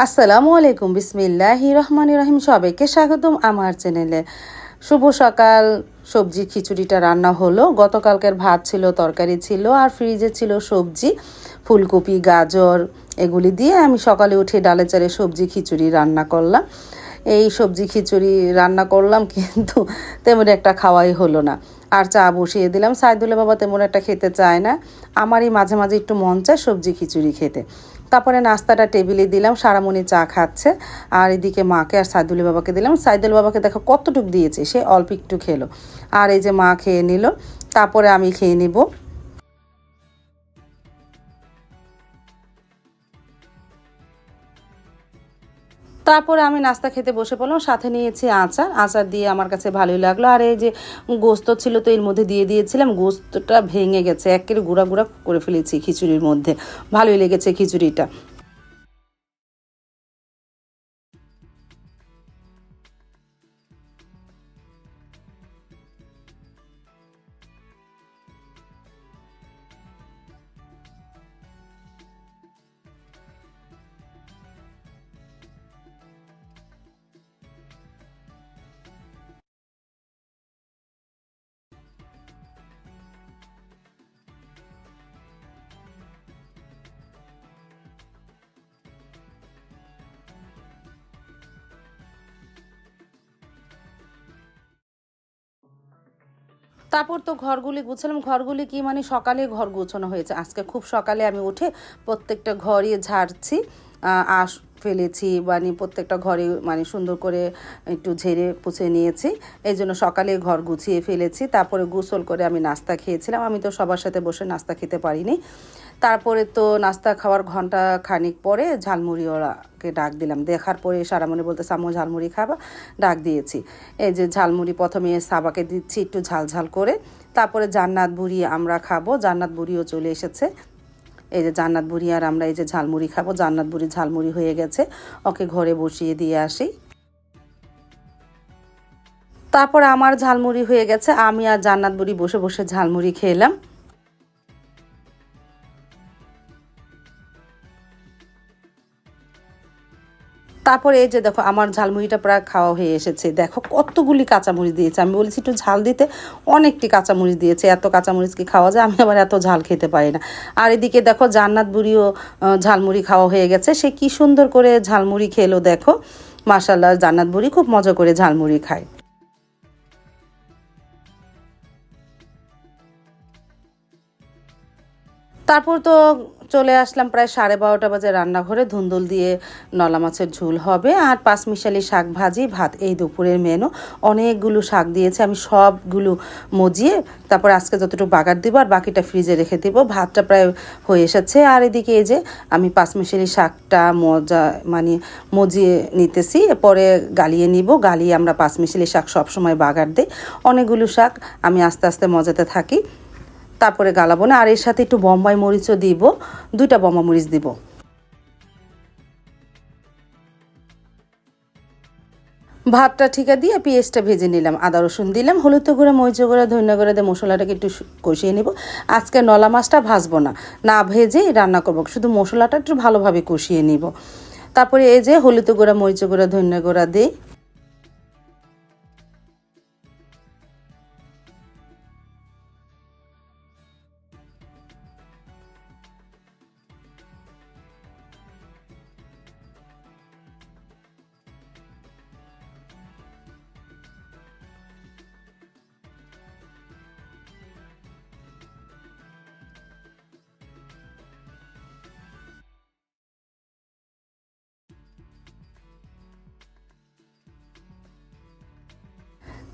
আসসালামু আলাইকুম, বিসমিল্লাহির রহমানির রহিম। সবাইকে স্বাগতম আমার চ্যানেলে। শুভ সকাল। সবজি খিচুড়িটা রান্না হলো। গতকালকের ভাত ছিল, তরকারি ছিল, আর ফ্রিজে ছিল সবজি, ফুলকপি, গাজর, এগুলি দিয়ে আমি সকালে উঠে ডালে চালে সবজি খিচুড়ি রান্না করলাম। এই সবজি খিচুড়ি রান্না করলাম, কিন্তু তেমন একটা খাওয়াই হলো না। আর চা বসিয়ে দিলাম। সাইদুল্লাহ বাবা তেমন একটা খেতে চায় না, আমারই মাঝে মাঝে একটু মন চায় সবজি খিচুড়ি খেতে। তারপরে নাস্তাটা টেবিলে দিলাম, সারামণি চা খাচ্ছে, আর এদিকে মাকে আর সাইদুল্লাহ বাবাকে দিলাম। সাইদুল্লাহ বাবাকে দেখো কতটুক দিয়েছে, সে অল্প একটু খেলো, আর এই যে মা খেয়ে নিল, তারপরে আমি খেয়ে নিব। তারপরে আমি নাস্তা খেতে বসে পড়লাম, সাথে নিয়েছি আচার। আচার দিয়ে আমার কাছে ভালোই লাগলো। আর এই যে গোস্ত ছিল, তো এর মধ্যে দিয়ে দিয়েছিলাম, গোস্তটা ভেঙে গেছে, একেবারে গুঁড়া গুঁড়া করে ফেলেছি খিচুড়ির মধ্যে। ভালোই লেগেছে খিচুড়িটা। তারপর তো ঘরগুলি গুছালাম। ঘরগুলি কি মানে সকালে ঘর গোছানো হয়েছে, আজকে খুব সকালে আমি উঠে প্রত্যেকটা ঘরই ঝাড়ছি, আঁশ ফেলেছি, মানে প্রত্যেকটা ঘরে মানে সুন্দর করে একটু ঝেড়ে পুছে নিয়েছি। এই জন্য সকালে ঘর গুছিয়ে ফেলেছি। তারপরে গোসল করে আমি নাস্তা খেয়েছিলাম। আমি তো সবার সাথে বসে নাস্তা খেতে পারিনি। তারপরে তো নাস্তা খাওয়ার ঘন্টা খানিক পরে ঝালমুড়িওয়ালাকে ডাক দিলাম। দেখার পরে সারা মনে বলতে সামো ঝালমুড়ি খাবা, ডাক দিয়েছি। এই যে ঝালমুড়ি প্রথমে সাবাকে দিচ্ছি একটু ঝাল ঝাল করে। তারপরে জান্নাত বুড়ি আমরা খাবো, জান্নাত বুড়িও চলে এসেছে। এই যে জান্নাত বুড়ি আর আমরা এই যে ঝালমুড়ি খাবো। জান্নাত বুড়ি ঝালমুড়ি হয়ে গেছে, ওকে ঘরে বসিয়ে দিয়ে আসি। তারপর আমার ঝালমুড়ি হয়ে গেছে, আমি আর জান্নাত বুড়ি বসে বসে ঝালমুড়ি খেলাম। তারপরে এই যে দেখো আমার ঝালমুড়িটা প্রায় খাওয়া হয়ে এসেছে। দেখো কতগুলি কাঁচামরিচ দিয়েছে, আমি বলেছি একটু ঝাল দিতে, অনেকটি কাঁচামরিচ দিয়েছে। এত কাঁচামরিচ কি খাওয়া যায়? আমি আবার এত ঝাল খেতে পারি না। আর এদিকে দেখো জান্নাত বুড়িও ঝালমুড়ি খাওয়া হয়ে গেছে, সে কি সুন্দর করে ঝালমুড়ি খেলো দেখো। মাশাল্লাহ, জান্নাত বুড়ি খুব মজা করে ঝালমুড়ি খায়। তারপর তো চলে আসলাম প্রায় 12:30 বাজে রান্নাঘরে। ধুন্দুল দিয়ে নলা মাছের ঝোল হবে, আর পাঁচমিশালি শাক ভাজি, ভাত, এই দুপুরের মেনু। অনেকগুলো শাক দিয়েছে, আমি সবগুলো মজিয়ে তারপর আজকে যতটুকু বাগার দিব আর বাকিটা ফ্রিজে রেখে দিব। ভাতটা প্রায় হয়ে এসেছে। আর এদিকে এই যে আমি পাঁচমিশালি শাকটা মানে মজিয়ে নিতেছি, পরে গালিয়ে নিব। গালিয়ে আমরা পাঁচমিশালি শাক সবসময় বাগার দিই। অনেকগুলো শাক আমি আস্তে আস্তে মজাতে থাকি, তারপরে গালাবো না। আর এর সাথে একটু বোম্বাই মরিচও দিব, 2টা বোম্বাই মরিচ দিব। ভাতটা ঠিকা দিয়ে পেঁয়াজটা ভেজে নিলাম, আদা রসুন দিলাম, হলুদ গুঁড়া, মরিচ গুঁড়া, ধনিয়া গুঁড়া দিয়ে মশলাটাকে একটু কষিয়ে নিব। আজকে নলা মাছটা ভাজবো না, না ভেজেই রান্না করবো, শুধু মশলাটা একটু ভালোভাবে কষিয়ে নিব। তারপরে এই যে হলুদ গুঁড়া, মরিচ গুঁড়া, ধনিয়া গুঁড়া দিই।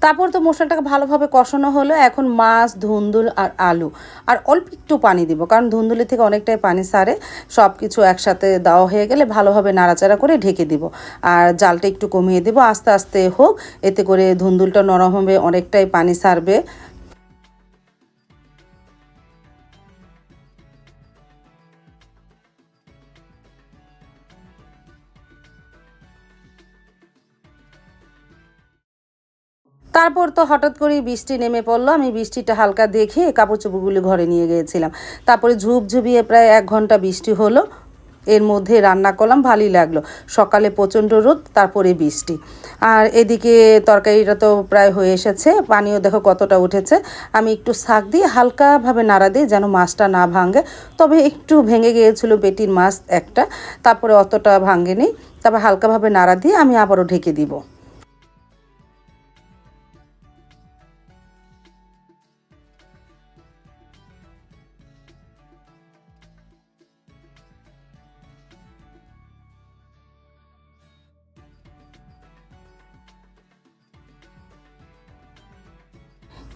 তারপর তো মশলাটাকে ভালোভাবে কষানো হলো। এখন মাছ, ধুন্দুল আর আলু, আর অল্প একটু পানি দিব, কারণ ধুন্দুলি থেকে অনেকটাই পানি সারে। সব কিছু একসাথে দেওয়া হয়ে গেলে ভালোভাবে নাড়াচাড়া করে ঢেকে দিব, আর জালটা একটু কমিয়ে দিব। আস্তে আস্তে হোক, এতে করে ধুন্দুলটা নরম হবে, অনেকটাই পানি সারবে। তারপর তো হঠাৎ করেই বৃষ্টি নেমে পড়লো। আমি বৃষ্টিটা হালকা দেখে কাপড় চোপড়গুলি ঘরে নিয়ে গিয়েছিলাম। তারপরে ঝুপঝুপিয়ে প্রায় 1 ঘন্টা বৃষ্টি হলো। এর মধ্যে রান্না করলাম, ভালোই লাগলো। সকালে প্রচণ্ড রোদ, তারপরে বৃষ্টি। আর এদিকে তরকারিটা তো প্রায় হয়ে এসেছে, পানিও দেখো কতটা উঠেছে। আমি একটু শাক দিয়ে হালকাভাবে নাড়া দিই যেন মাছটা না ভাঙে, তবে একটু ভেঙে গিয়েছিল পেটির মাছ একটা, তারপরে অতটা ভাঙেনি। তারপর হালকাভাবে নাড়া দিয়ে আমি আবারও ঢেকে দিব।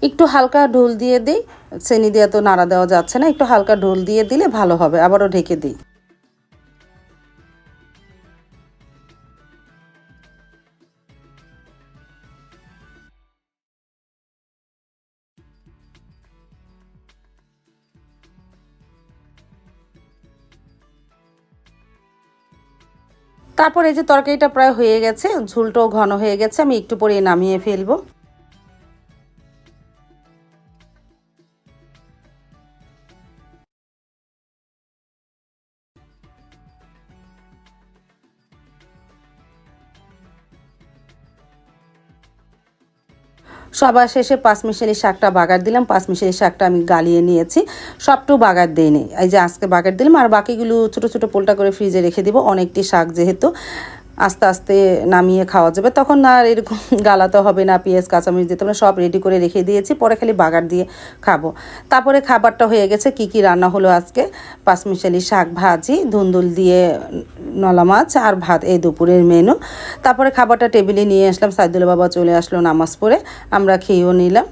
একটু হালকা ঢোল দিয়ে দিই, চিনি দিয়ে তো নাড়া দেওয়া যাচ্ছে না, একটু হালকা ঢোল দিয়ে দিলে ভালো হবে। আবারও ঢেকে দিই। তারপর এই যে তরকারিটা প্রায় হয়ে গেছে, ঝোলটাও ঘন হয়ে গেছে, আমি একটু পরে নামিয়ে ফেলবো। সবার শেষে পাঁচমিশালি শাকটা বাগার দিলাম। পাঁচমিশালি শাকটা আমি গালিয়ে নিয়েছি, সবটু বাগার দিইনি। এই যে আজকে বাগার দিলাম, আর বাকিগুলো ছোট ছোট পোলটা করে ফ্রিজে রেখে দিব। অনেকটি শাক যেহেতু আস্তে আস্তে নামিয়ে খাওয়া যাবে, তখন আর এরকম গালাতে হবে না, পেঁয়াজ কাঁচামরিচ দিতে হবে না, সব রেডি করে রেখে দিয়েছি, পরে খালি বাগার দিয়ে খাবো। তারপরে খাবারটা হয়ে গেছে। কি কি রান্না হলো আজকে? পাঁচমিশালি শাক ভাজি, ধুন্দুল দিয়ে নলা মাছ আর ভাত, এই দুপুরের মেনু। তারপরে খাবারটা টেবিলে নিয়ে আসলাম, সাইদুল বাবা চলে আসলো নামাজ পড়ে, আমরা খেয়েও নিলাম।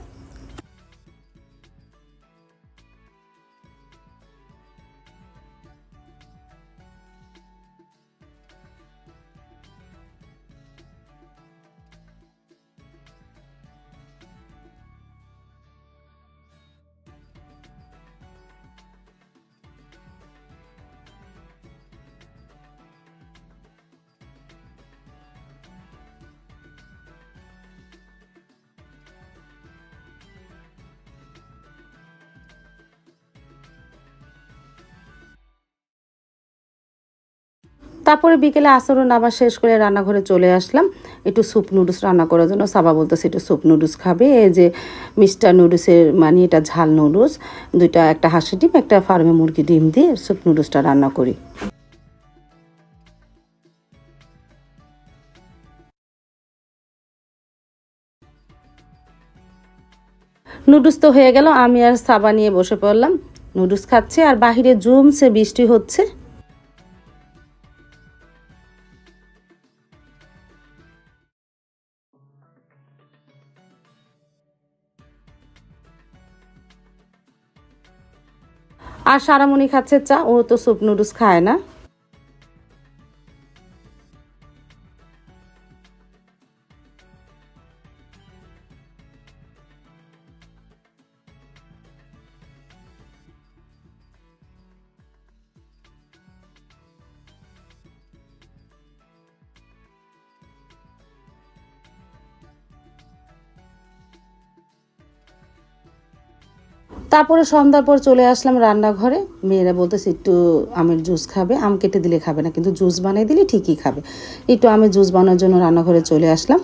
তারপরে বিকেলে আচরণ আবার শেষ করে রান্নাঘরে চলে আসলাম একটু স্যুপ নুডলস রান্না করার জন্য। সাবা বলতেছে একটু স্যুপ নুডলস খাবে। এই যে মিস্টার নুডলসের মানে এটা ঝাল নুডলস, দুইটা, একটা হাঁসের ডিম, একটা ফার্মে মুরগি ডিম দিয়ে স্যুপ নুডলসটা রান্না করি। নুডলস তো হয়ে গেল, আমি আর সাবা নিয়ে বসে পড়লাম, নুডলস খাচ্ছে, আর বাহিরে জমছে বৃষ্টি হচ্ছে। আর সারামণি খাচ্ছে চা, ও তো স্যুপ নুডলস খায় না। তারপরে সন্ধ্যার পর চলে আসলাম রান্নাঘরে। মেয়েরা বলতেছে একটু আমের জুস খাবে, আম কেটে দিলে খাবে না, কিন্তু জুস বানিয়ে দিলে ঠিকই খাবে। একটু আমের জুস বানানোর জন্য রান্নাঘরে চলে আসলাম।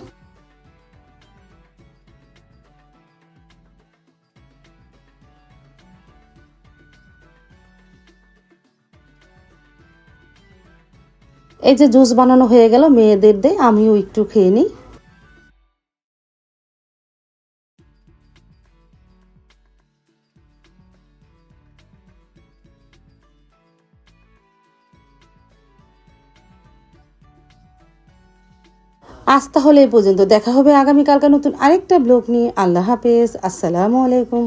এই যে জুস বানানো হয়ে গেল, মেয়েদের দেয়, আমিও একটু খেয়ে নিই। আজ তাহলে এই পর্যন্ত, দেখা হবে আগামীকালকে নতুন আরেকটা ব্লগ নিয়ে। আল্লাহ হাফেজ, আসসালামু আলাইকুম।